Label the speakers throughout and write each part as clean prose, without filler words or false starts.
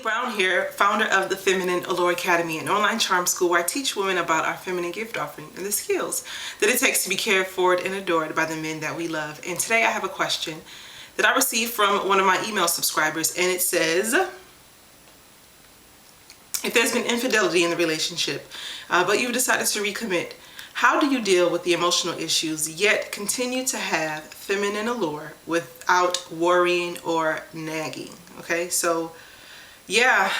Speaker 1: Brown here, founder of the Feminine Allure Academy, an online charm school where I teach women about our feminine gift offering and the skills that it takes to be cared for and adored by the men that we love. And today I have a question that I received from one of my email subscribers, and it says, if there's been infidelity in the relationship, but you've decided to recommit, how do you deal with the emotional issues yet continue to have feminine allure without worrying or nagging? Okay, so yeah,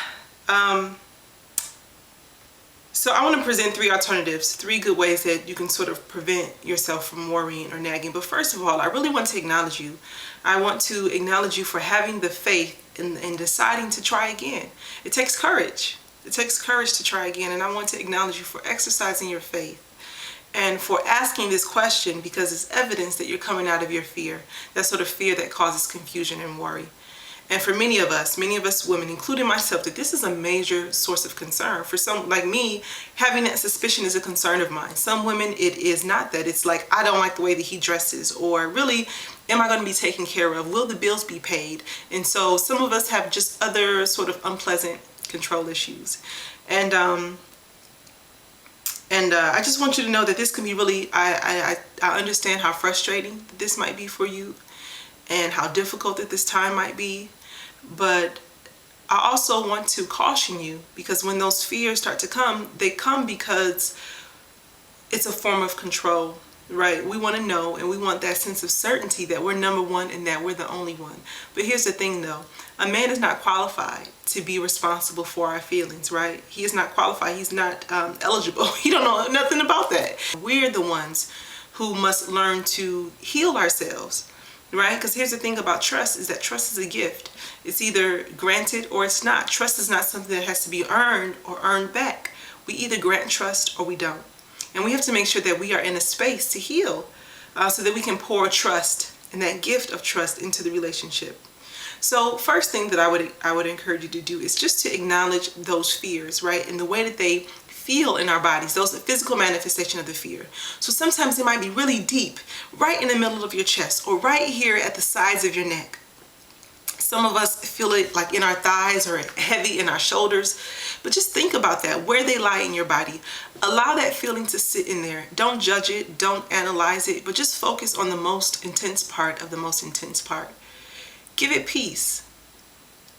Speaker 1: so I want to present three alternatives, three good ways that you can sort of prevent yourself from worrying or nagging. But first of all, I really want to acknowledge you. I want to acknowledge you for having the faith in deciding to try again. It takes courage. It takes courage to try again. And I want to acknowledge you for exercising your faith and for asking this question, because it's evidence that you're coming out of your fear, that sort of fear that causes confusion and worry. And for many of us women, including myself, that this is a major source of concern. For some, like me, having that suspicion is a concern of mine. Some women, it is not that. It's like, I don't like the way that he dresses, or really, am I going to be taken care of? Will the bills be paid? And so some of us have just other sort of unpleasant control issues. And I just want you to know that this can be really, I understand how frustrating this might be for you and how difficult that this time might be. But I also want to caution you, because when those fears start to come, they come because it's a form of control, right? We want to know, and we want that sense of certainty that we're number one and that we're the only one. But here's the thing though, a man is not qualified to be responsible for our feelings, right? He is not qualified. He's not eligible. He don't know nothing about that. We're the ones who must learn to heal ourselves, right? Because here's the thing about trust, is that trust is a gift. It's either granted or it's not. Trust is not something that has to be earned or earned back. We either grant trust or we don't. And we have to make sure that we are in a space to heal so that we can pour trust and that gift of trust into the relationship. So first thing that I would encourage you to do is just to acknowledge those fears, right? And the way that they feel in our bodies, those are the physical manifestation of the fear. So sometimes it might be really deep, right in the middle of your chest, or right here at the sides of your neck. Some of us feel it like in our thighs or heavy in our shoulders. But just think about that, where they lie in your body. Allow that feeling to sit in there. Don't judge it, don't analyze it, but just focus on the most intense part of the most intense part. Give it peace.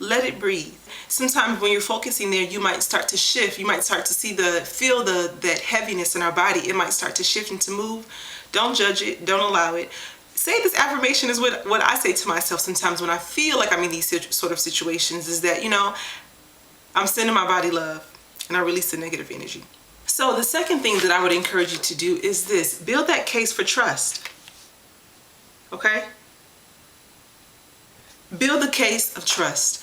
Speaker 1: Let it breathe. Sometimes when you're focusing there, you might start to shift. You might start to feel that heaviness in our body. It might start to shift and to move. Don't judge it. Don't allow it. Say this affirmation is what I say to myself sometimes when I feel like I'm in these sort of situations, is that, you know, I'm sending my body love and I release the negative energy. So the second thing that I would encourage you to do is this: build that case for trust. Okay? Build the case of trust.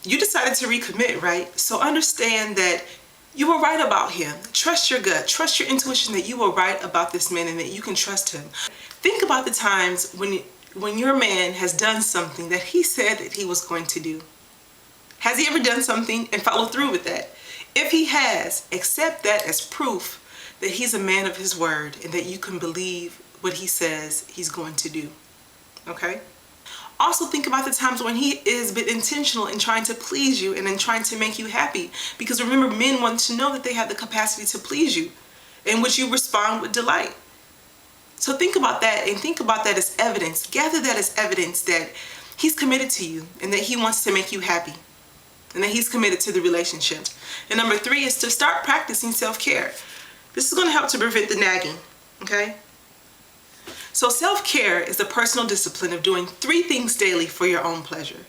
Speaker 1: You decided to recommit, right? So understand that you were right about him. Trust your gut. Trust your intuition that you were right about this man and that you can trust him. Think about the times when your man has done something that he said that he was going to do. Has he ever done something and followed through with that? If he has, accept that as proof that he's a man of his word and that you can believe what he says he's going to do. Okay? Also think about the times when he is been intentional in trying to please you and in trying to make you happy. Because remember, men want to know that they have the capacity to please you, in which you respond with delight. So think about that, and think about that as evidence. Gather that as evidence that he's committed to you and that he wants to make you happy and that he's committed to the relationship. And number 3 is to start practicing self-care. This is going to help to prevent the nagging, okay? So self-care is the personal discipline of doing 3 things daily for your own pleasure.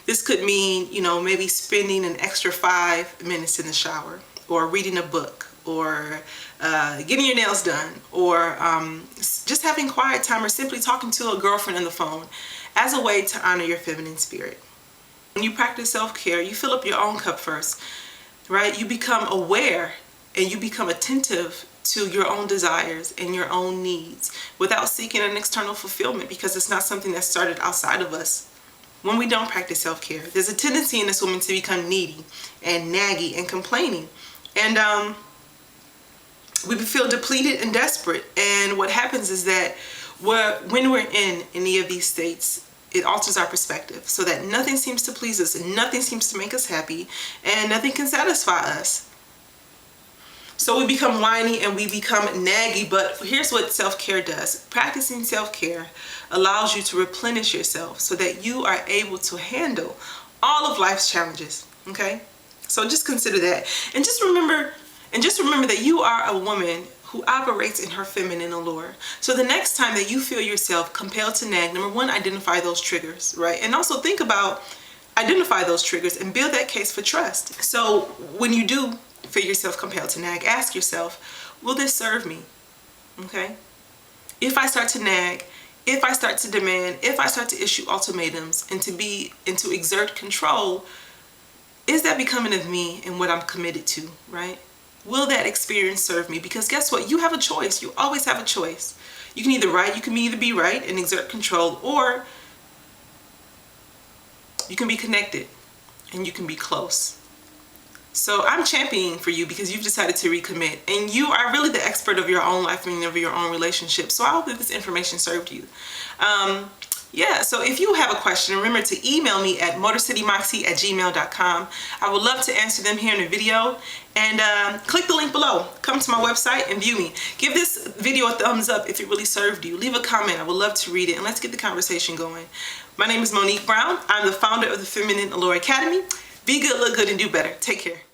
Speaker 1: This could mean, you know, maybe spending an extra 5 minutes in the shower, or reading a book, or getting your nails done, or just having quiet time, or simply talking to a girlfriend on the phone as a way to honor your feminine spirit. When you practice self-care, you fill up your own cup first, right? You become aware and you become attentive to your own desires and your own needs without seeking an external fulfillment, because it's not something that started outside of us. When we don't practice self-care, there's a tendency in this woman to become needy and naggy and complaining. And we feel depleted and desperate. And what happens is that when we're in any of these states, it alters our perspective so that nothing seems to please us and nothing seems to make us happy and nothing can satisfy us. So we become whiny and we become naggy. But here's what self-care does. Practicing self-care allows you to replenish yourself so that you are able to handle all of life's challenges. Okay? So just consider that. And just remember that you are a woman who operates in her feminine allure. So the next time that you feel yourself compelled to nag, number one, identify those triggers, right? And also think about, identify those triggers and build that case for trust. So when you do feel yourself compelled to nag, ask yourself, will this serve me? Okay? If I start to nag, if I start to demand, if I start to issue ultimatums and to exert control, is that becoming of me and what I'm committed to, right? Will that experience serve me? Because guess what? You have a choice. You always have a choice. You can either be right and exert control, or you can be connected and you can be close. So I'm championing for you because you've decided to recommit, and you are really the expert of your own life and of your own relationship. So I hope that this information served you. Yeah, so if you have a question, remember to email me at motorcitymoxie@gmail.com. I would love to answer them here in the video. And click the link below. Come to my website and view me. Give this video a thumbs up if it really served you. Leave a comment. I would love to read it. And let's get the conversation going. My name is Monique Brown. I'm the founder of the Feminine Allure Academy. Be good, look good, and do better. Take care.